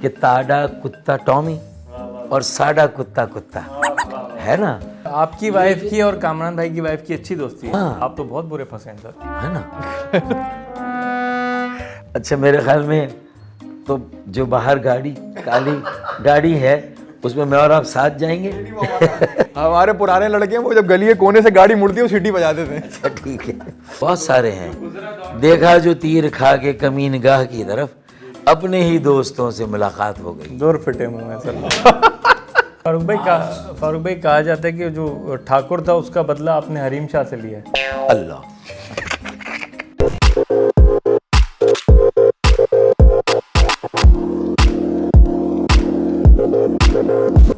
کہ تاڑا کتا ٹامی اور ساڑا کتا کتا ہے نا. آپ کی وائف کی اور کامران بھائی کی وائف کی اچھی دوستی ہے. ہاں. آپ تو بہت برے پھنسے ہیں سر. ہے نا. اچھا میرے خیال میں تو جو باہر گاڑی کالی گاڑی ہے اس میں میں اور آپ ساتھ جائیں گے. ہمارے پرانے لڑکے ہیں وہ جب گلی کے کونے سے گاڑی مڑتی ہے وہ سیٹی بجاتے تھے. اچھا ٹھیک ہے. بہت سارے ہیں. دیکھا جو تیر کھا کے کمین گاہ کی طرف اپنے ہی دوستوں سے ملاقات ہو گئی. دور پھٹے منہ ہیں سر. فاروق بھائی کہا جاتا ہے کہ جو ٹھاکر تھا اس کا بدلہ آپ نے حریم شاہ سے لیا ہے. اللہ.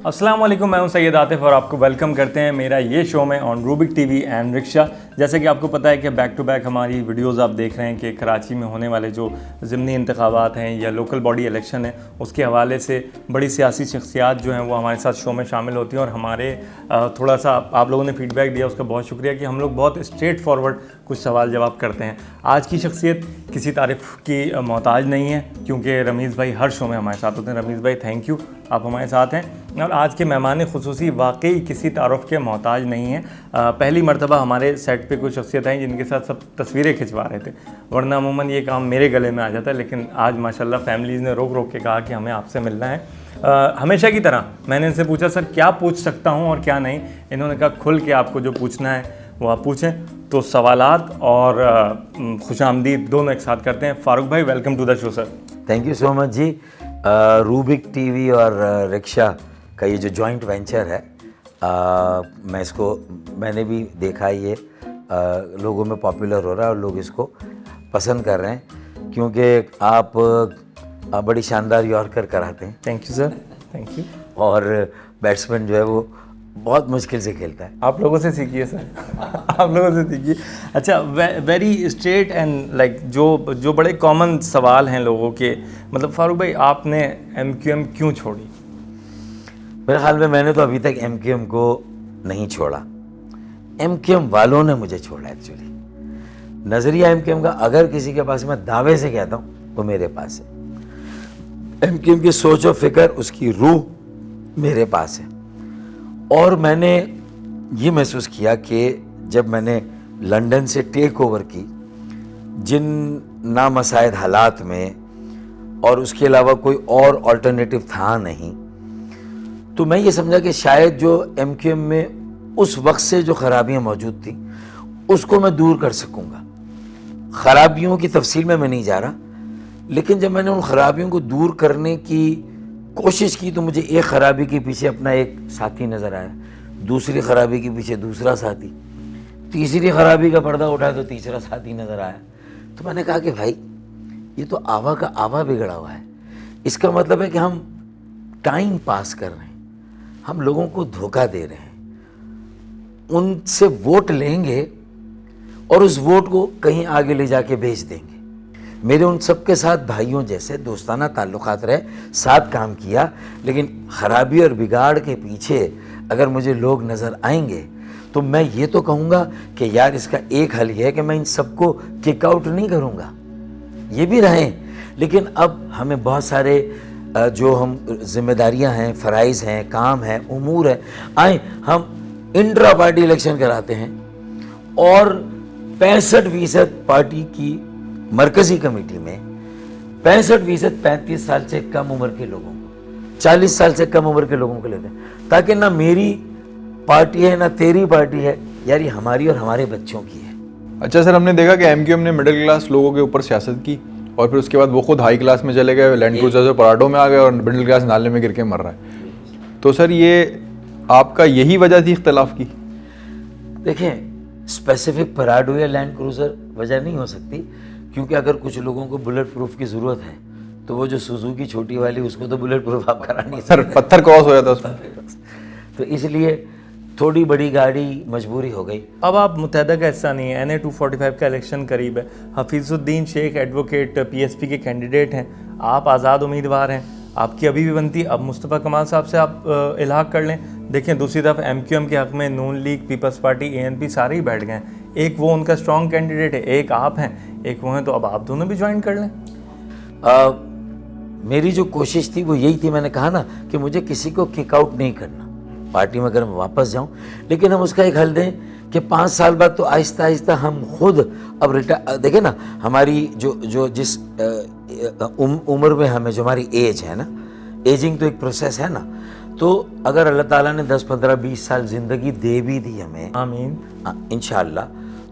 السلام علیکم، میں ہوں سید عاطف اور آپ کو ویلکم کرتے ہیں میرا یہ شو میں آن روبک ٹی وی اینڈ رکشا. جیسے کہ آپ کو پتہ ہے کہ بیک ٹو بیک ہماری ویڈیوز آپ دیکھ رہے ہیں کہ کراچی میں ہونے والے جو ضمنی انتخابات ہیں یا لوکل باڈی الیکشن ہے اس کے حوالے سے بڑی سیاسی شخصیات جو ہیں وہ ہمارے ساتھ شو میں شامل ہوتی ہیں. اور ہمارے تھوڑا سا آپ لوگوں نے فیڈ بیک دیا اس کا بہت شکریہ کہ ہم لوگ بہت اسٹریٹ فارورڈ کچھ سوال جواب کرتے ہیں. آج کی شخصیت کسی تعریف کی محتاج نہیں ہے کیونکہ رمیز بھائی ہر شو میں ہمارے ساتھ ہوتے ہیں. رمیز بھائی تھینک یو، آپ ہمارے ساتھ ہیں. اور آج کے مہمان خصوصی واقعی کسی تعارف کے محتاج نہیں ہیں. پہلی مرتبہ ہمارے سیٹ پہ کوئی شخصیت ہیں جن کے ساتھ سب تصویریں کھنچوا رہے تھے، ورنہ عموماً یہ کام میرے گلے میں آ جاتا ہے. لیکن آج ماشاءاللہ فیملیز نے روک روک کے کہا کہ ہمیں آپ سے ملنا ہے. ہمیشہ کی طرح میں نے ان سے پوچھا سر کیا پوچھ سکتا ہوں اور کیا نہیں. انہوں نے کہا کھل کے آپ کو جو پوچھنا ہے وہ آپ پوچھیں. تو سوالات اور خوش آمدید دونوں ایک ساتھ کرتے ہیں. فاروق بھائی welcome to the show sir. Thank you so much جی. روبک ٹی وی اور رکشا کا یہ جو جوائنٹ وینچر ہے میں نے بھی دیکھا یہ لوگوں میں پاپولر ہو رہا ہے اور لوگ اس کو پسند کر رہے ہیں کیونکہ آپ بڑی شاندار یارکر کراتے ہیں. Thank you sir. Thank you. اور بیٹسمین جو ہے وہ بہت مشکل سے کھیلتا ہے. آپ لوگوں سے سیکھیے سر. آپ لوگوں سے سیکھیے. اچھا ویری اسٹریٹ اینڈ لائک جو بڑے کامن سوال ہیں لوگوں کے، مطلب فاروق بھائی آپ نے ایم کیو ایم کیوں چھوڑی؟ میرے خیال میں نے تو ابھی تک ایم کیو ایم کو نہیں چھوڑا. ایم کیو ایم والوں نے مجھے چھوڑا. ایکچولی نظریہ ایم کیو ایم کا اگر کسی کے پاس میں دعوے سے کہتا ہوں تو میرے پاس ہے. ایم کیو ایم کی سوچ و فکر، اس کی روح میرے پاس ہے. اور میں نے یہ محسوس کیا کہ جب میں نے لنڈن سے ٹیک اوور کی جن نامساعد حالات میں اور اس کے علاوہ کوئی اور آلٹرنیٹو تھا نہیں، تو میں یہ سمجھا کہ شاید جو ایم کیو ایم میں اس وقت سے جو خرابیاں موجود تھیں اس کو میں دور کر سکوں گا. خرابیوں کی تفصیل میں نہیں جا رہا، لیکن جب میں نے ان خرابیوں کو دور کرنے کی کوشش کی تو مجھے ایک خرابی کے پیچھے اپنا ایک ساتھی نظر آیا، دوسری خرابی کے پیچھے دوسرا ساتھی، تیسری خرابی کا پردہ اٹھایا تو تیسرا ساتھی نظر آیا. تو میں نے کہا کہ بھائی یہ تو آوا کا آوا بگڑا ہوا ہے. اس کا مطلب ہے کہ ہم ٹائم پاس کر رہے ہیں، ہم لوگوں کو دھوکہ دے رہے ہیں. ان سے ووٹ لیں گے اور اس ووٹ کو کہیں آگے لے جا کے بھیج دیں گے. میرے ان سب کے ساتھ بھائیوں جیسے دوستانہ تعلقات رہے، ساتھ کام کیا، لیکن خرابی اور بگاڑ کے پیچھے اگر مجھے لوگ نظر آئیں گے تو میں یہ تو کہوں گا کہ یار اس کا ایک حل یہ ہے کہ میں ان سب کو کک آؤٹ نہیں کروں گا، یہ بھی رہیں. لیکن اب ہمیں بہت سارے جو ہم ذمہ داریاں ہیں، فرائض ہیں، کام ہیں، امور ہیں، آئیں ہم انٹرا پارٹی الیکشن کراتے ہیں اور 65% پارٹی کی مرکزی کمیٹی میں 65% 35 سال سے کم عمر کے لوگوں کو، 40 سال سے کم عمر کے لوگوں کو لیتے ہیں، تاکہ نہ میری پارٹی ہے نہ تیری پارٹی ہے، یار یہ ہماری اور ہمارے بچوں کی ہے. اچھا سر، ہم نے دیکھا کہ ایم کیو ایم نے مڈل کلاس لوگوں کے اوپر سیاست کی اور پھر اس کے بعد وہ خود ہائی کلاس میں چلے گئے، لینڈ کروزر سے پراڈو میں آ گئے اور مڈل کلاس نالے میں گر کے مر رہا ہے. تو سر یہ آپ کا یہی وجہ تھی اختلاف کی؟ دیکھیں اسپیسیفک پراڈو یا لینڈ کروزر وجہ نہیں ہو سکتی، کیونکہ اگر کچھ لوگوں کو بلٹ پروف کی ضرورت ہے تو وہ جو سوزوکی چھوٹی والی اس کو تو بلٹ پروف آپ کرا نہیں سر پتھر کراس ہو جاتا اس میں. تو اس لیے تھوڑی بڑی گاڑی مجبوری ہو گئی. اب آپ متحدہ کا حصہ نہیں ہیں، NA 245 کا الیکشن قریب ہے. حفیظ الدین شیخ ایڈوکیٹ PSP کے کینڈیڈیٹ ہیں، آپ آزاد امیدوار ہیں، آپ کی ابھی بھی بنتی. اب مصطفیٰ کمال صاحب سے آپ الحاق کر لیں. دیکھیں دوسری طرف ایم کیو ایم کے حق میں نون لیگ، پیپلز پارٹی، ANP سارے ہی بیٹھ گئے ہیں. ایک وہ ان کا اسٹرانگ کینڈیڈیٹ ہے، ایک آپ ہیں، ایک وہ ہیں، تو اب آپ دونوں بھی جوائن کر لیں. میری جو کوشش تھی وہ یہی تھی, میں نے کہا نا کہ مجھے کسی کو کک آؤٹ نہیں کرنا پارٹی میں اگر میں واپس جاؤں, لیکن ہم اس کا ایک حل دیں کہ 5 سال بعد تو آہستہ آہستہ ہم خود اب دیکھیں نا ہماری جو جس عمر میں ہمیں جو ہماری ایج ہے نا, ایجنگ تو ایک پروسیس ہے نا, تو اگر اللہ تعالیٰ نے 10 15 20 سال زندگی دے بھی دی ہمیں, آمین, انشاءاللہ,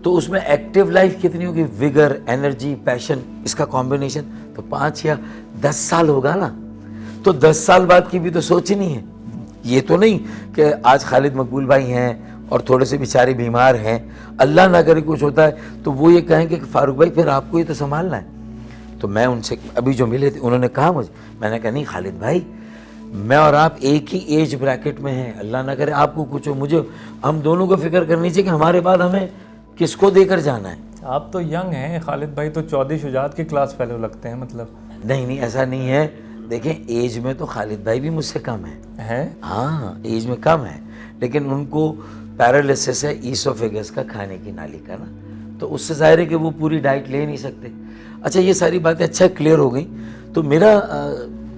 تو اس میں ایکٹیو لائف کتنی ہوگی, وگر, انرجی, پیشن, اس کا کمبینیشن تو 5 یا 10 سال ہوگا نا. تو 10 سال بعد کی بھی تو سوچنی ہے. یہ تو نہیں کہ آج خالد مقبول بھائی ہیں اور تھوڑے سے بیچارے بیمار ہیں, اللہ نہ کرے کچھ ہوتا ہے تو وہ یہ کہیں کہ فاروق بھائی پھر آپ کو یہ تو سنبھالنا ہے. تو میں ان سے ابھی جو ملے تھے انہوں نے کہا مجھے, میں نے کہا نہیں خالد بھائی, میں اور آپ ایک ہی ایج بریکٹ میں ہیں, اللہ نہ کرے آپ کو کچھ ہو, مجھے ہم دونوں کو فکر کرنی چاہیے کہ ہمارے بعد ہمیں کس کو دے کر جانا ہے. آپ تو ینگ ہیں, خالد بھائی تو چودھری شجاعت کے کلاس فیلو لگتے ہیں. مطلب نہیں ایسا نہیں ہے, دیکھیں ایج میں تو خالد بھائی بھی مجھ سے کم ہیں, ہاں ایج میں کم ہے, لیکن ان کو پیرالسس ہے ایسوفیگس کا, کھانے کی نالی کا نا, تو اس سے ظاہر ہے کہ وہ پوری ڈائٹ لے نہیں سکتے. اچھا یہ ساری باتیں اچھا کلیئر ہو گئیں. تو میرا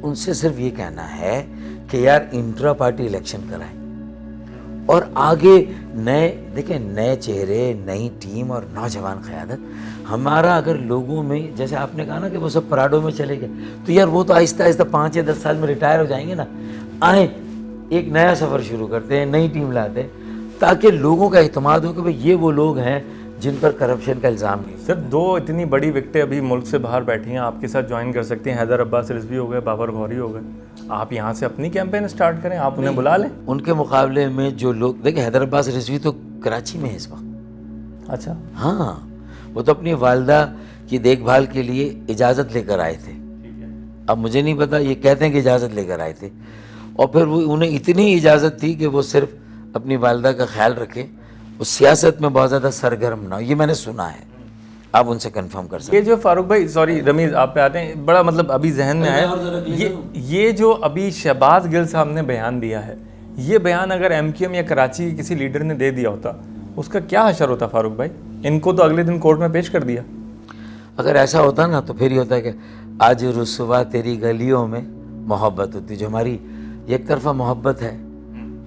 ان سے صرف یہ کہنا ہے کہ یار انٹرا پارٹی الیکشن کرائیں اور آگے دیکھیں نئے چہرے, نئی ٹیم اور نوجوان قیادت. ہمارا اگر لوگوں میں جیسے آپ نے کہا نا کہ وہ سب پراڈو میں چلے گئے, تو یار وہ تو آہستہ آہستہ 5 یا 10 سال میں ریٹائر ہو جائیں گے نا. آئیں ایک نیا سفر شروع کرتے ہیں, نئی ٹیم لاتے ہیں, تاکہ لوگوں کا اعتماد ہو کہ بھئی یہ وہ لوگ ہیں جن پر کرپشن کا الزام نہیں. سر 2 اتنی بڑی وکٹیں ابھی ملک سے باہر بیٹھی ہیں, آپ کے ساتھ جوائن کر سکتے ہیں. حیدر عباس رضوی ہو گئے, بابر غوری ہو گئے, آپ یہاں سے اپنی کیمپین سٹارٹ کریں, آپ انہیں بلا لیں. ان کے مقابلے میں جو لوگ دیکھیں, حیدر عباس رضوی تو کراچی میں ہے اس وقت. اچھا, ہاں وہ تو اپنی والدہ کی دیکھ بھال کے لیے اجازت لے کر آئے تھے. اب مجھے نہیں پتا, یہ کہتے ہیں کہ اجازت لے کر آئے تھے, اور پھر وہ انہیں اتنی اجازت تھی کہ وہ صرف اپنی والدہ کا خیال رکھیں, وہ سیاست میں بہت زیادہ سرگرم نہ ہو. یہ میں نے سنا ہے, آپ ان سے کنفرم کر سکتے یہ جو فاروق بھائی, سوری رمیز آپ پہ آتے ہیں, بڑا مطلب ابھی ذہن میں آیا, یہ جو ابھی شہباز گل صاحب نے بیان دیا ہے, یہ بیان اگر ایم کیو ایم یا کراچی کے کسی لیڈر نے دے دیا ہوتا, اس کا کیا حشر ہوتا فاروق بھائی؟ ان کو تو اگلے دن کورٹ میں پیش کر دیا. اگر ایسا ہوتا نا تو پھر یہ ہوتا ہے کہ آج رسوا تیری گلیوں میں محبت ہوتی, جو ہماری ایک طرفہ محبت ہے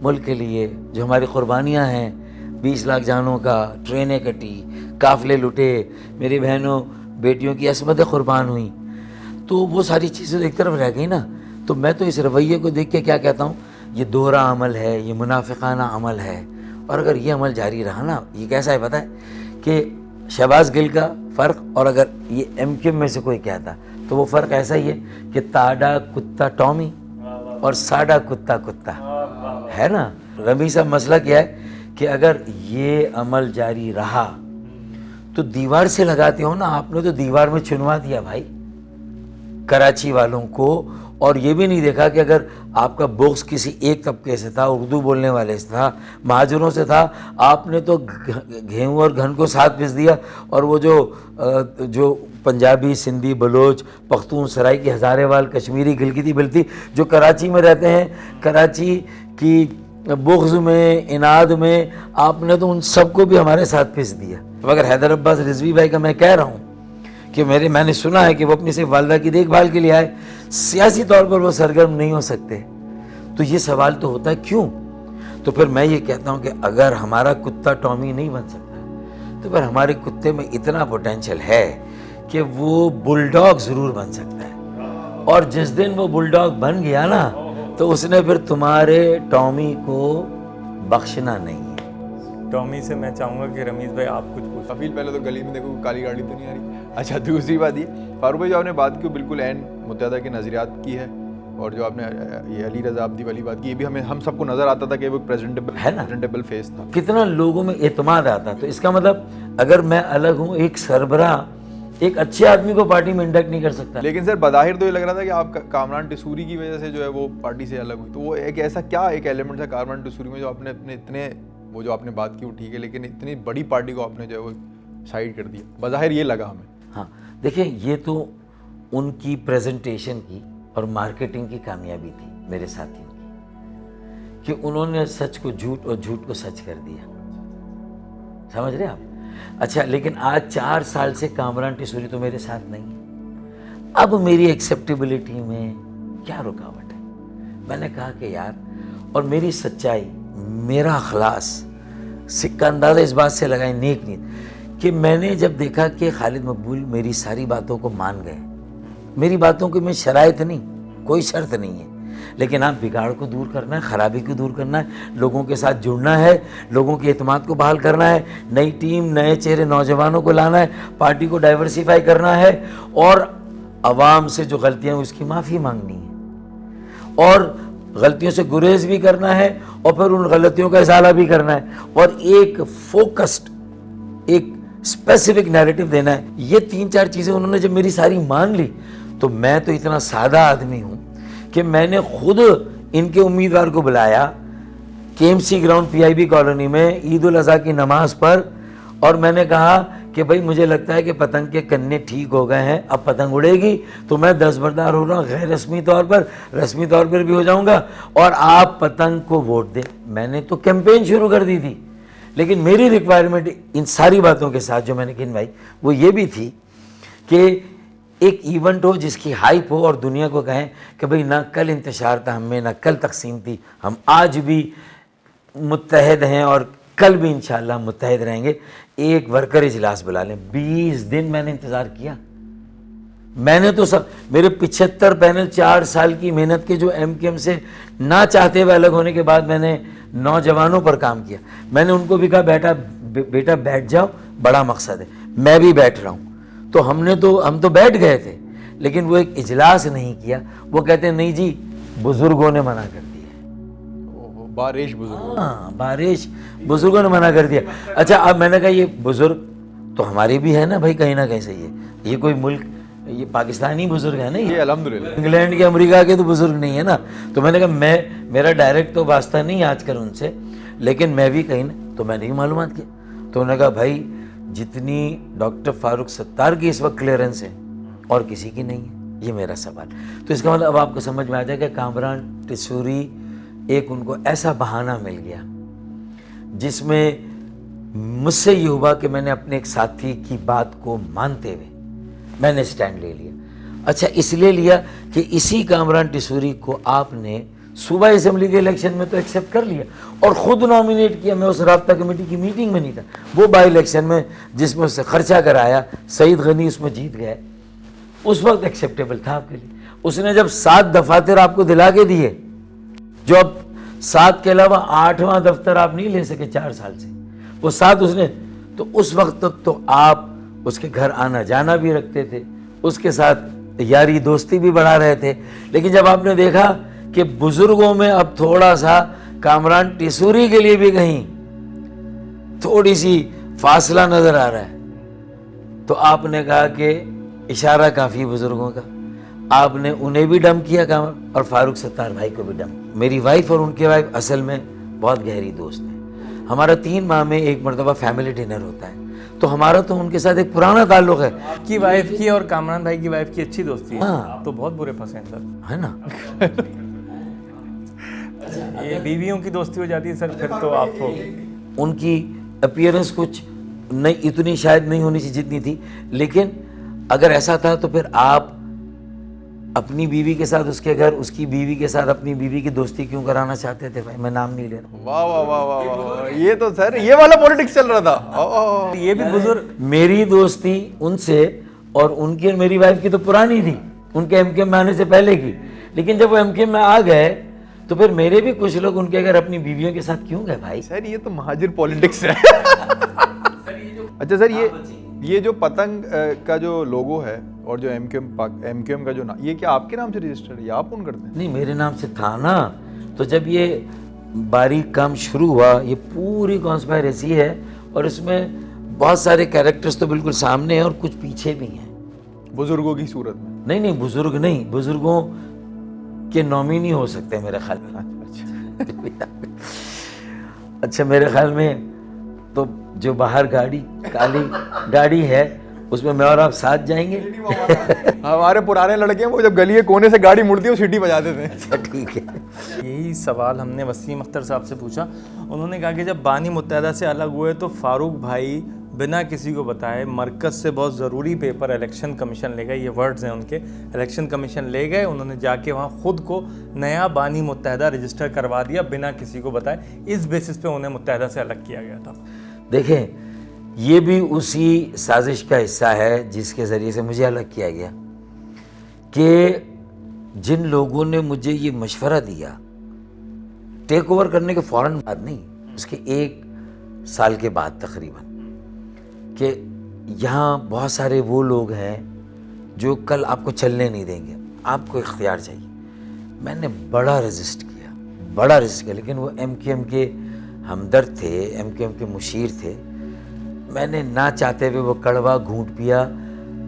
ملک کے لیے, جو ہماری قربانیاں ہیں, 20 لاکھ جانوں کا, ٹرینیں کٹی, قافلے لٹے, میری بہنوں بیٹیوں کی عصمتیں قربان ہوئیں, تو وہ ساری چیزیں ایک طرف رہ گئی نا. تو میں تو اس رویے کو دیکھ کے کیا کہتا ہوں, یہ دوہرا عمل ہے, یہ منافقانہ عمل ہے. اور اگر یہ عمل جاری رہا نا, یہ کیسا ہے پتہ ہے کہ شہباز گل کا فرق, اور اگر یہ ایم کیو میں سے کوئی کہتا تو وہ فرق ایسا ہی ہے کہ تاڑا کتا ٹامی اور ساڈا کتا کتا ہے نا. رمی صاحب مسئلہ کیا ہے کہ اگر یہ عمل جاری رہا تو دیوار سے لگاتے ہو نا, آپ نے تو دیوار میں چنوا دیا بھائی کراچی والوں کو. اور یہ بھی نہیں دیکھا کہ اگر آپ کا بغض کسی ایک طبقے سے تھا, اردو بولنے والے سے تھا, مہاجروں سے تھا, آپ نے تو گھیہوں اور گھن کو ساتھ پس دیا. اور وہ جو پنجابی, سندھی, بلوچ, پختون, سرائی کی, ہزارے وال, کشمیری, گلگتی بلتی جو کراچی میں رہتے ہیں, کراچی کی بغض میں, اناد میں, آپ نے تو ان سب کو بھی ہمارے ساتھ پس دیا. مگر حیدر عباس رضوی بھائی کا میں کہہ رہا ہوں کہ میں نے سنا ہے کہ وہ اپنی صرف والدہ کی دیکھ بھال کے لیے آئے, سیاسی طور پر وہ سرگرم نہیں ہو سکتے. تو یہ سوال تو ہوتا ہے کیوں. تو پھر میں یہ کہتا ہوں کہ اگر ہمارا کتا ٹامی نہیں بن سکتا تو پھر ہمارے کتے میں اتنا پوٹینشیل ہے کہ وہ بل ڈاگ ضرور بن سکتا ہے. اور جس دن وہ بل ڈاگ بن گیا نا تو اس نے پھر تمہارے ٹامی کو بخشنا نہیں ہے. ٹامی سے میں چاہوں گا کہ رمیز بھائی آپ کچھ پوچھیں. کفیل پہلے تو گلی میں دیکھو کالی گاڑی تو نہیں آ رہی. اچھا دوسری بات یہ فاروق بھائی جو آپ نے بات کی بالکل عین متحدہ کے نظریات کی ہے, اور جو آپ نے یہ علی رضا عابدی والی بات کی, یہ بھی ہم سب کو نظر آتا تھا کہ وہ پریزنٹیبل فیس تھا. کتنا لوگوں میں اعتماد آتا. تو اس کا مطلب اگر میں الگ ہوں, ایک سربراہ ایک اچھے آدمی کو پارٹی میں انڈکٹ نہیں کر سکتا. لیکن سر بظاہر تو یہ لگ رہا تھا کہ آپ کامران ٹسوری کی وجہ سے جو ہے وہ پارٹی سے الگ ہوئی. تو وہ ایک ایسا کیا ایک ایلیمنٹ تھا کامران ٹسوری میں جو آپ نے اپنے اتنے وہ جو آپ نے بات کی وہ ٹھیک ہے, لیکن اتنی بڑی پارٹی کو آپ نے جو ہے وہ سائڈ کر دیا, بظاہر یہ لگا ہمیں. ہاں دیکھیں, یہ تو ان کی پریزنٹیشن کی اور مارکیٹنگ کی کامیابی تھی میرے ساتھیوں کی, کہ انہوں نے سچ کو جھوٹ اور جھوٹ کو سچ کر دیا. سمجھ رہے آپ؟ اچھا لیکن آج 4 سال سے کامران ٹسوری تو میرے ساتھ نہیں ہے. اب میری ایکسیپٹیبلٹی میں کیا رکاوٹ ہے؟ میں نے کہا کہ یار، اور میری سچائی، میرا اخلاص، سکہ اندازہ اس بات سے لگائیں نیک نیت، کہ میں نے جب دیکھا کہ خالد مقبول میری ساری باتوں کو مان گئے، میری باتوں کی میں شرائط نہیں، کوئی شرط نہیں ہے، لیکن آپ بگاڑ کو دور کرنا ہے، خرابی کو دور کرنا ہے، لوگوں کے ساتھ جڑنا ہے، لوگوں کے اعتماد کو بحال کرنا ہے، نئی ٹیم، نئے چہرے، نوجوانوں کو لانا ہے، پارٹی کو ڈائیورسیفائی کرنا ہے، اور عوام سے جو غلطیاں ہیں اس کی معافی مانگنی ہے، اور غلطیوں سے گریز بھی کرنا ہے، اور پھر ان غلطیوں کا ازالہ بھی کرنا ہے، اور ایک فوکسڈ، ایک اسپیسیفک نیریٹو دینا ہے۔ یہ 3-4 چیزیں انہوں نے جب میری ساری مان لی، تو میں تو اتنا سادہ آدمی ہوں کہ میں نے خود ان کے امیدوار کو بلایا KMC گراؤنڈ PIB کالونی میں عید الاضحیٰ کی نماز پر، اور میں نے کہا کہ بھائی مجھے لگتا ہے کہ پتنگ کے کننے ٹھیک ہو گئے ہیں، اب پتنگ اڑے گی تو میں دستبردار ہو رہا ہوں، غیر رسمی طور پر، رسمی طور پر بھی ہو جاؤں گا، اور آپ پتنگ کو ووٹ دیں۔ میں نے تو کیمپین شروع کر دی تھی، لیکن میری ریکوائرمنٹ ان ساری باتوں کے ساتھ جو میں نے گنوائی وہ یہ بھی تھی کہ ایک ایونٹ ہو جس کی ہائپ ہو، اور دنیا کو کہیں کہ بھئی نہ کل انتشار تھا ہم میں، نہ کل تقسیم تھی، ہم آج بھی متحد ہیں اور کل بھی انشاءاللہ متحد رہیں گے۔ ایک ورکر اجلاس بلا لیں۔ 20 دن میں نے انتظار کیا، میں نے تو میرے 75 پینل 4 سال کی محنت کے جو MQM سے نہ چاہتے ہوئے الگ ہونے کے بعد میں نے نوجوانوں پر کام کیا۔ میں نے ان کو بھی کہا بیٹا بیٹھ جاؤ، بڑا مقصد ہے، میں بھی بیٹھ رہا ہوں۔ تو ہم تو بیٹھ گئے تھے، لیکن وہ ایک اجلاس نہیں کیا۔ وہ کہتے ہیں نہیں جی بزرگوں نے منع کر دیا۔ بارش بزرگ، ہاں بارش بزرگوں نے منع کر دیا۔ اچھا اب میں نے کہا یہ بزرگ تو ہمارے بھی ہے نا بھائی، کہیں نہ کہیں سے یہ کوئی ملک، یہ پاکستانی بزرگ ہے نا، یہ الحمدللہ انگلینڈ کے امریکہ کے تو بزرگ نہیں ہے نا۔ تو میں نے کہا میرا ڈائریکٹ تو واسطہ نہیں آج کل ان سے، لیکن میں بھی کہیں نہ، تو میں نے بھی معلومات کیا۔ تو انہوں نے کہا بھائی جتنی ڈاکٹر فاروق ستار کی اس وقت کلیئرنس ہے اور کسی کی نہیں ہے، یہ میرا سوال۔ تو اس کا مطلب اب آپ کو سمجھ میں آ جائے کہ کامران ٹیسوری ایک ان کو ایسا بہانہ مل گیا جس میں مجھ سے یہ ہوا کہ میں نے اپنے ایک ساتھی کی بات کو مانتے ہوئے میں نے سٹینڈ لے لیا۔ اچھا اس لیے لیا کہ اسی کامران ٹیسوری کو آپ نے صوبائی اسمبلی کے الیکشن میں تو ایکسیپٹ کر لیا اور خود نامینیٹ کیا۔ میں اس رابطہ کمیٹی کی میٹنگ میں نہیں تھا، وہ بائی الیکشن میں جس میں اس سے خرچہ کرایا، سعید غنی اس میں جیت گئے، اس وقت ایکسیپٹیبل تھا آپ کے لیے۔ اس نے جب 7 دفاتر آپ کو دلا کے دیے، جو اب 7 کے علاوہ 8واں دفتر آپ نہیں لے سکے 4 سال سے، وہ 7 اس نے، تو اس وقت تک تو آپ اس کے گھر آنا جانا بھی رکھتے تھے، اس کے ساتھ یاری دوستی بھی بڑھا رہے تھے۔ لیکن جب آپ نے دیکھا کہ بزرگوں میں اب تھوڑا سا کامران ٹیسوری کے لیے بھی کہیں تھوڑی سی فاصلہ نظر آ رہا ہے، تو آپ نے کہا کہ اشارہ کافی بزرگوں کا، آپ نے انہیں بھی ڈم کیا کامران، اور فاروق ستار بھائی کو بھی ڈم۔ میری وائف اور ان کے وائف اصل میں بہت گہری دوست ہیں، ہمارا 3 ماہ میں ایک مرتبہ فیملی ڈنر ہوتا ہے، تو ہمارا تو ان کے ساتھ ایک پرانا تعلق ہے۔ آپ کی وائف کی اور کامران بھائی کی وائف کی اچھی دوستی ہے، ہاں۔ آپ تو بہت برے پھنسے ہیں سر۔ ہے نا؟ یہ بیویوں کی دوستی ہو جاتی ہے سر، پھر تو آپ کو ان کی اپیئرنس کچھ نہیں، اتنی شاید نہیں ہونی چاہیے جتنی تھی، لیکن اگر ایسا تھا تو پھر آپ اپنی بیوی کے ساتھ اس کے گھر، اس کی بیوی کے ساتھ اپنی بیوی کی دوستی کیوں کرانا چاہتے تھے؟ بھائی میں نام نہیں لے رہا۔ واہ واہ واہ واہ واہ، یہ تو سر یہ والا پولیٹکس چل رہا تھا۔ یہ بھی بزرگ، میری دوستی ان سے اور ان کی اور میری وائف کی تو پرانی تھی، ان کے MQM میں آنے سے پہلے کی، لیکن جب وہ MQM میں آ گئے تو پھر میرے بھی کچھ لوگ ان کے گھر اپنی بیویوں کے ساتھ کیوں گئے بھائی؟ سر یہ تو مہاجر پولیٹکس ہے۔ اچھا سر یہ جو پتنگ کا جو لوگو ہے اور جو MQM کا جو یہ کیا آپ کے نام سے رجسٹرڈ ہے یا آپ اون کرتے ہیں؟ نہیں میرے نام سے تھا نا، تو جب یہ باریک کام شروع ہوا، یہ پوری کانسپائریسی ہے اور اس میں بہت سارے کیریکٹرز تو بالکل سامنے ہیں اور کچھ پیچھے بھی ہیں، بزرگوں کی صورت میں؟ نہیں بزرگ نہیں، بزرگوں کے نامینی ہو سکتے ہیں میرے خیال میں۔ اچھا میرے خیال میں تو جو باہر گاڑی کالی گاڑی ہے اس میں اور آپ ساتھ جائیں گے؟ ہمارے پرانے لڑکے ہیں وہ جب گلی کے کونے سے گاڑی مڑتی ہے وہ سیٹی بجاتے تھے۔ اچھا ٹھیک ہے۔ یہی سوال ہم نے وسیم اختر صاحب سے پوچھا، انہوں نے کہا کہ جب بانی متحدہ سے الگ ہوئے تو فاروق بھائی بنا کسی کو بتائے مرکز سے بہت ضروری پیپر الیکشن کمیشن لے گئے, یہ ورڈز ہیں ان کے, الیکشن کمیشن لے گئے, انہوں نے جا کے وہاں خود کو نیا بانی متحدہ رجسٹر کروا دیا بنا کسی کو بتائے. اس بیسس پہ انہیں متحدہ سے الگ کیا گیا تھا. دیکھیں یہ بھی اسی سازش کا حصہ ہے جس کے ذریعے سے مجھے الگ کیا گیا, کہ جن لوگوں نے مجھے یہ مشورہ دیا ٹیک اوور کرنے کے فوراً بعد نہیں, اس کے 1 سال کے بعد تقریباً, کہ یہاں بہت سارے وہ لوگ ہیں جو کل آپ کو چلنے نہیں دیں گے, آپ کو اختیار چاہیے. میں نے بڑا رجسٹ کیا, لیکن وہ ایم کیو ایم کے ہمدرد تھے, ایم کیو ایم کے مشیر تھے. میں نے نہ چاہتے ہوئے وہ کڑوا گھونٹ پیا,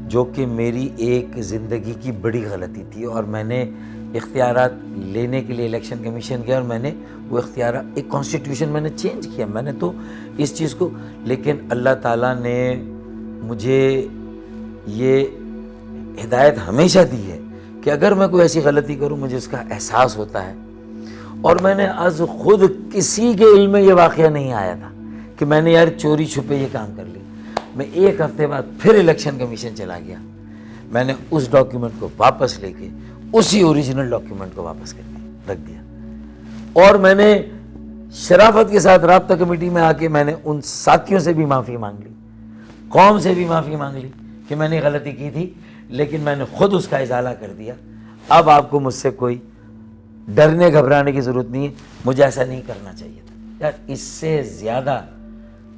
جو کہ میری ایک زندگی کی بڑی غلطی تھی. اور میں نے اختیارات لینے کے لیے الیکشن کمیشن گیا, اور میں نے وہ اختیارات, ایک کانسٹیٹیوشن میں نے چینج کیا, میں نے تو اس چیز کو, لیکن اللہ تعالیٰ نے مجھے یہ ہدایت ہمیشہ دی ہے کہ اگر میں کوئی ایسی غلطی کروں مجھے اس کا احساس ہوتا ہے. اور میں نے از خود کسی کے علم میں یہ واقعہ نہیں آیا تھا کہ میں نے یار چوری چھپے یہ کام کر لی. میں 1 ہفتے بعد پھر الیکشن کمیشن چلا گیا, میں نے اس ڈاکیومنٹ کو واپس لے کے اسی اوریجنل ڈاکیومنٹ کو واپس کر کے رکھ دیا. اور میں نے شرافت کے ساتھ رابطہ کمیٹی میں آ کے میں نے ان ساتھیوں سے بھی معافی مانگ لی, قوم سے بھی معافی مانگ لی کہ میں نے غلطی کی تھی, لیکن میں نے خود اس کا ازالہ کر دیا. اب آپ کو مجھ سے کوئی ڈرنے گھبرانے کی ضرورت نہیں ہے, مجھے ایسا نہیں کرنا چاہیے تھا. یار اس سے زیادہ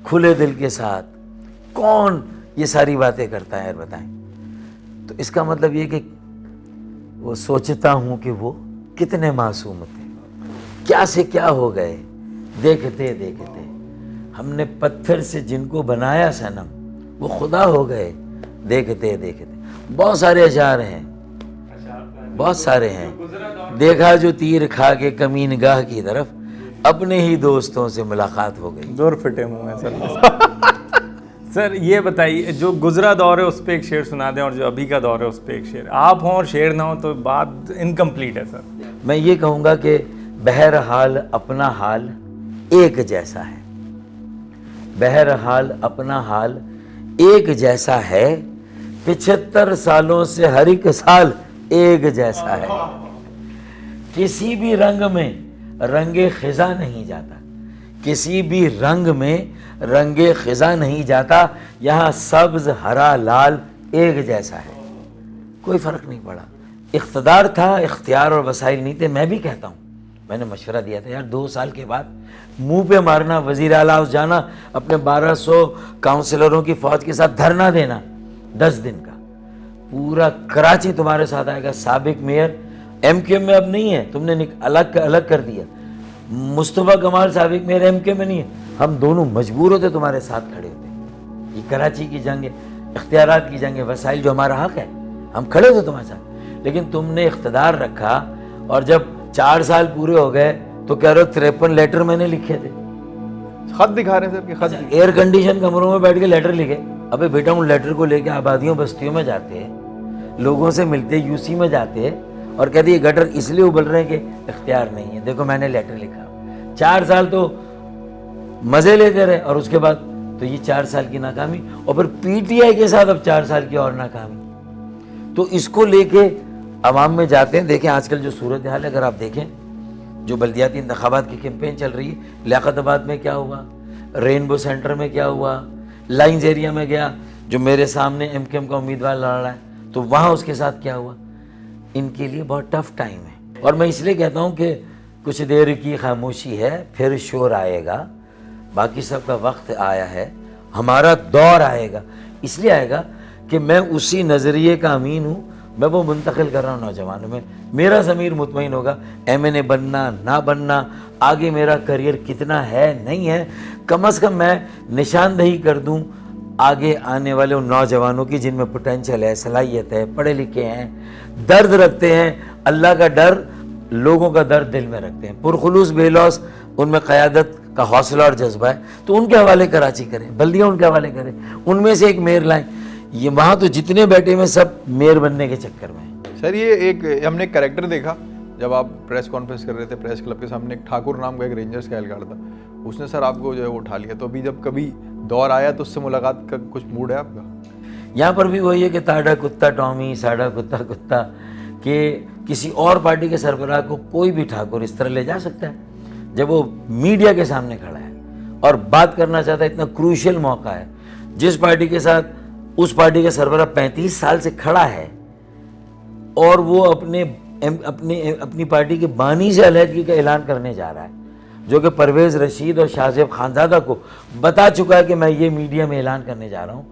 کھلے دل کے ساتھ کون یہ ساری باتیں کرتا ہے یار بتائیں. تو اس کا مطلب یہ کہ وہ سوچتا ہوں کہ وہ کتنے معصوم تھے, کیا سے کیا ہو گئے. دیکھتے دیکھتے ہم نے پتھر سے جن کو بنایا صنم وہ خدا ہو گئے. دیکھتے دیکھتے بہت سارے اشعار ہیں, بہت سارے ہیں. دیکھا جو تیر کھا کے کمین گاہ کی طرف, اپنے ہی دوستوں سے ملاقات ہو گئی. زور پھٹے منہ ہیں سر. سر یہ بتائیے, جو گزرا دور ہے اس پہ ایک شعر سنا دیں, اور جو ابھی کا دور ہے اس پہ ایک شعر. آپ ہوں اور شعر نہ ہوں تو بات انکمپلیٹ ہے سر. میں یہ کہوں گا کہ بہرحال اپنا حال ایک جیسا ہے, بہرحال اپنا حال ایک جیسا ہے, 75 سالوں سے ہر ایک سال ایک جیسا ہے. کسی بھی رنگ میں رنگ خزاں نہیں جاتا, کسی بھی رنگ میں رنگ خزاں نہیں جاتا, یہاں سبز ہرا لال ایک جیسا ہے. کوئی فرق نہیں پڑا. اقتدار تھا, اختیار اور وسائل نہیں تھے. میں بھی کہتا ہوں, میں نے مشورہ دیا تھا یار 2 سال کے بعد منہ پہ مارنا, وزیر اعلیٰ ہاؤس جانا, اپنے 1200 کاؤنسلروں کی فوج کے ساتھ دھرنا دینا 10 دن کا, پورا کراچی تمہارے ساتھ آئے گا. سابق میئر ایم کیو ایم میں اب نہیں ہے, تم نے الگ کر دیا. مصطفیٰ کمال سابق میئر ایم کیو ایم میں نہیں ہے, ہم دونوں مجبور ہوتے تمہارے ساتھ کھڑے ہوتے. یہ کراچی کی جنگ ہے, اختیارات کی جنگ ہے, وسائل جو ہمارا حق ہے, ہم کھڑے ہوتے تمہارے ساتھ. لیکن تم نے اقتدار رکھا, اور جب 4 سال پورے ہو گئے تو کہہ رہے ہو 53 لیٹر میں نے لکھے تھے. خط دکھا رہے ہیں سر کہ خط ایئر کنڈیشن کمروں میں بیٹھ کے لیٹر لکھے. ابے بیٹا ان لیٹر کو لے کے آبادیوں بستیوں میں جاتے ہیں, لوگوں سے ملتے, یو سی میں جاتے ہیں, اور کہتے یہ گٹر اس لیے ابل رہے ہیں کہ اختیار نہیں ہے, دیکھو میں نے لیٹر لکھا. 4 سال تو مزے لیتے رہے, اور اس کے بعد تو یہ 4 سال کی ناکامی, اور پھر پی ٹی آئی کے ساتھ اب 4 سال کی اور ناکامی. تو اس کو لے کے عوام میں جاتے ہیں. دیکھیں آج کل جو صورتحال ہے, اگر آپ دیکھیں جو بلدیاتی انتخابات کی کیمپین چل رہی ہے, لیاقت آباد میں کیا ہوا, رینبو سینٹر میں کیا ہوا, لائنز ایریا میں گیا جو میرے سامنے ایم کیو ایم کا امیدوار لڑ رہا ہے, تو وہاں اس کے ساتھ کیا ہوا. ان کے لیے بہت ٹف ٹائم ہے. اور میں اس لیے کہتا ہوں کہ کچھ دیر کی خاموشی ہے, پھر شور آئے گا, باقی سب کا وقت آیا ہے, ہمارا دور آئے گا. اس لیے آئے گا کہ میں اسی نظریے کا امین ہوں, میں وہ منتقل کر رہا ہوں نوجوانوں میں. میرا ضمیر مطمئن ہوگا, ایم این اے بننا نہ بننا, آگے میرا کریئر کتنا ہے نہیں ہے, کم از کم میں نشاندہی کر دوں آگے آنے والے ان نوجوانوں کی جن میں پوٹینشل ہے, صلاحیت ہے, پڑھے لکھے ہیں, درد رکھتے ہیں, اللہ کا ڈر, لوگوں کا درد دل میں رکھتے ہیں, پرخلوص بے لوث, ان میں قیادت کا حوصلہ اور جذبہ ہے, تو ان کے حوالے کراچی کریں, بلدیاں ان کے حوالے کریں, ان میں سے ایک میئر لائیں. یہ وہاں تو جتنے بیٹھے ہوئے سب میئر بننے کے چکر میں ہیں. سر یہ ایک ہم نے ایک کریکٹر دیکھا جب آپ پریس کانفرنس کر رہے تھے پریس کلب کے سامنے, ایک ٹھاکر نام کا ایک رینجرز کا اہلکار تھا, اس نے سر آپ کو جو ہے وہ اٹھا لیا. تو ابھی جب کبھی دور آیا تو اس سے ملاقات کا کچھ موڈ ہے آپ کا؟ یہاں پر بھی وہی ہے کہ تاڑا کتا ٹامی ساڑا کتا کتا، کہ کسی اور پارٹی کے سربراہ کو کوئی بھی ٹھاکر اس طرح لے جا سکتا ہے جب وہ میڈیا کے سامنے کھڑا ہے اور بات کرنا چاہتا ہے. اتنا کروشل موقع ہے جس پارٹی کے ساتھ اس پارٹی کا سربراہ 35 سال سے کھڑا ہے اور وہ اپنی پارٹی کے بانی سے علیحدگی کا اعلان کرنے جا رہا ہے، جو کہ پرویز رشید اور شاہ زیب خانزادہ کو بتا چکا ہے کہ میں یہ میڈیا میں اعلان کرنے جا رہا ہوں.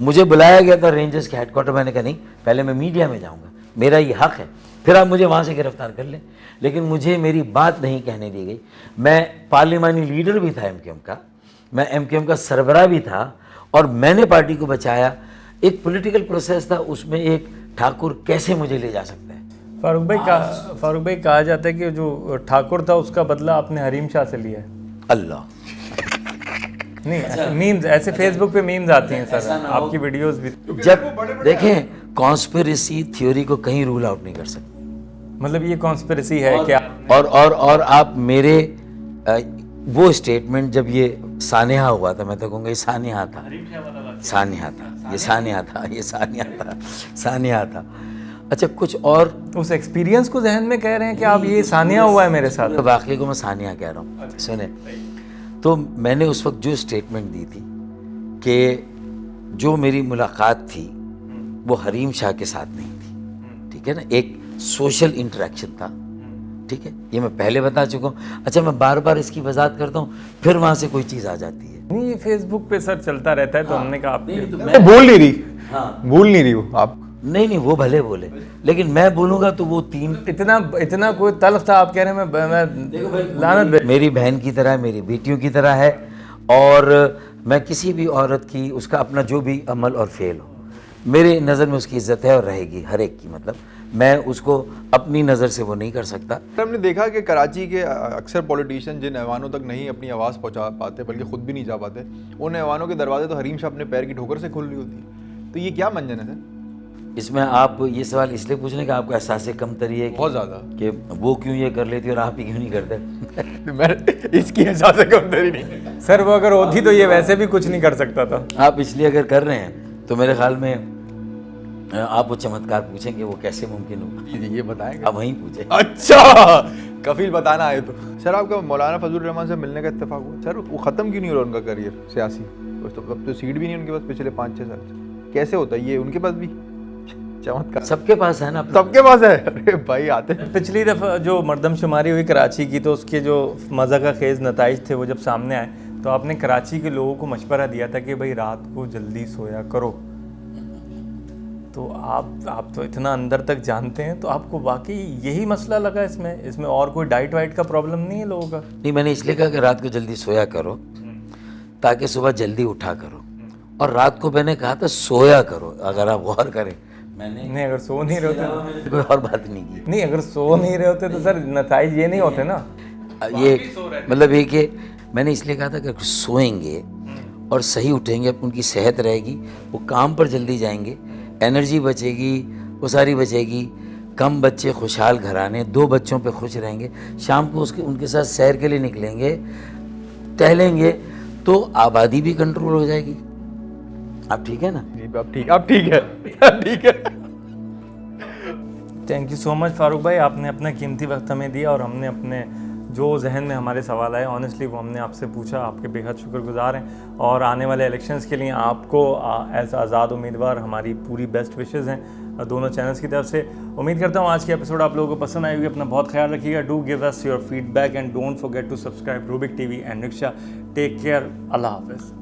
مجھے بلایا گیا تھا رینجرز کے ہیڈ کوارٹر، میں نے کہا نہیں، پہلے میں میڈیا میں جاؤں گا، میرا یہ حق ہے، پھر آپ مجھے وہاں سے گرفتار کر لیں. لیکن مجھے میری بات نہیں کہنے دی گئی. میں پارلیمانی لیڈر بھی تھا ایم کیو ایم کا، میں ایم کیو ایم کا سربراہ بھی تھا، اور میں نے پارٹی کو بچایا. ایک پولیٹیکل پروسیس تھا، اس میں ایک ٹھاکر کیسے مجھے لے جا سکتا ہے؟ فاروق بھائی کہا جاتا ہے کہ جو ٹھاکر تھا اس کا بدلہ آپ نے حریم شاہ سے لیا ہے. اللہ نہیں، میمز ایسے فیس بک پہ میمز آتی ہیں سر، آپ کی ویڈیوز بھی. جب دیکھیں کانسپریسی تھیوری کو کہیں رول آؤٹ نہیں کر سکتے. مطلب یہ کانسپریسی ہے کیا؟ اور آپ میرے وہ اسٹیٹمنٹ جب یہ سانحہ ہوا تھا، میں تو کہوں گا یہ سانحہ تھا، سانحہ تھا. اچھا کچھ اور اس ایکسپیرینس کو ذہن میں کہہ رہے ہیں کہ آپ یہ سانحہ ہوا ہے میرے ساتھ؟ واقعے کو میں سانحہ کہہ رہا ہوں. سنیں، تو میں نے اس وقت جو اسٹیٹمنٹ دی تھی کہ جو میری ملاقات تھی وہ حریم شاہ کے ساتھ نہیں تھی، ٹھیک ہے نا، ایک سوشل انٹریکشن تھا، ٹھیک ہے، یہ میں پہلے بتا چکا ہوں. اچھا میں بار بار اس کی وضاحت کرتا ہوں، پھر وہاں سے کوئی چیز آ جاتی ہے. نہیں، یہ فیس بک پہ سر چلتا رہتا ہے، تو ہم نے کہا آپ بول نہیں رہی وہ آپ. نہیں وہ بھلے بولے، لیکن میں بولوں گا تو وہ تین اتنا کوئی تلخ تھا. آپ کہہ رہے ہیں میں لعنت میری بہن کی طرح ہے، میری بیٹیوں کی طرح ہے، اور میں کسی بھی عورت کی اس کا اپنا جو بھی عمل اور فعل ہو، میرے نظر میں اس کی عزت ہے اور رہے گی ہر ایک کی. مطلب میں اس کو اپنی نظر سے وہ نہیں کر سکتا. ہم نے دیکھا کہ کراچی کے اکثر پولیٹیشین جن ایوانوں تک نہیں اپنی آواز پہنچا پاتے بلکہ خود بھی نہیں جا پاتے، ان ایوانوں کے دروازے تو حریم شاہ اپنے پیر کی ٹھوکر سے کھول رہی ہوتی ہے. تو یہ کیا منجن ہے سر؟ اس میں آپ یہ سوال اس لیے پوچھ لیں کہ آپ کا احساس کمتری ہے بہت زیادہ کہ وہ کیوں یہ کر لیتی اور آپ ہی کیوں نہیں کرتے؟ میں اس کی احساس کمتری نہیں سر، وہ اگر ہوتی تو یہ ویسے بھی کچھ نہیں کر سکتا تھا. آپ اس لیے اگر کر رہے ہیں تو میرے خیال میں آپ وہ چمتکار پوچھیں کہ وہ کیسے ممکن ہو. جی یہ بتائیں گے، آپ وہیں پوچھیں. اچھا کفیل بتانا آئے تو. سر آپ کا مولانا فضل الرحمان سے ملنے کا اتفاق ہوا سر، وہ ختم کیوں نہیں ہو رہا ان کا کریئر سیاسی؟ اب تو سیٹ بھی نہیں ان کے پاس پچھلے 5-6 سال سے. کیسے ہوتا ہے یہ؟ ان کے پاس بھی چمتکار سب کے پاس ہے نا، سب کے پاس ہے. ارے بھائی آتے پچھلی دفعہ جو مردم شماری ہوئی کراچی کی، تو اس کے جو مزہ خیز نتائج تھے وہ جب سامنے آئے تو آپ نے کراچی کے لوگوں کو مشورہ دیا تھا کہ بھائی رات کو جلدی سویا کرو. تو آپ تو اتنا اندر تک جانتے ہیں، تو آپ کو واقعی یہی مسئلہ لگا اس میں اور کوئی ڈائٹ وائٹ کا پرابلم نہیں ہے لوگوں کا؟ نہیں، میں نے اس لیے کہا کہ رات کو جلدی سویا کرو تاکہ صبح جلدی اٹھا کرو، اور رات کو میں نے کہا تھا سویا کرو. اگر آپ غور کریں، میں نے نہیں، اگر سو نہیں رہے ہوتے کوئی اور بات نہیں کی. نہیں، اگر سو نہیں رہے ہوتے تو سر نتائج یہ نہیں ہوتے نا. یہ مطلب یہ کہ میں نے اس لیے کہا تھا کہ سوئیں گے اور صحیح اٹھیں گے، ان کی صحت رہے گی، وہ کام پر جلدی جائیں گے، انرجی بچے گی، وہ ساری بچے گی. کم بچے خوشحال گھرانے، 2 بچوں پہ خوش رہیں گے، شام کو ان کے ساتھ سیر کے لیے نکلیں گے، ٹہلیں گے، تو آبادی بھی کنٹرول ہو جائے گی. آپ ٹھیک ہے نا؟ اب ٹھیک ہے. تھینک یو سو مچ فاروق بھائی، آپ نے اپنا قیمتی وقت ہمیں دیا، اور ہم نے اپنے جو ذہن میں ہمارے سوال آئے آنیسٹلی وہ ہم نے آپ سے پوچھا. آپ کے بے حد شکر گزار ہیں، اور آنے والے الیکشنز کے لیے آپ کو ایز آزاد امیدوار ہماری پوری بیسٹ وشز ہیں دونوں چینلز کی طرف سے. امید کرتا ہوں آج کی ایپیسوڈ آپ لوگوں کو پسند آئی ہوگی. اپنا بہت خیال رکھیے گا. Do give us your feedback and don't forget to subscribe Rubik T V and Raksha. Take care. اللہ حافظ.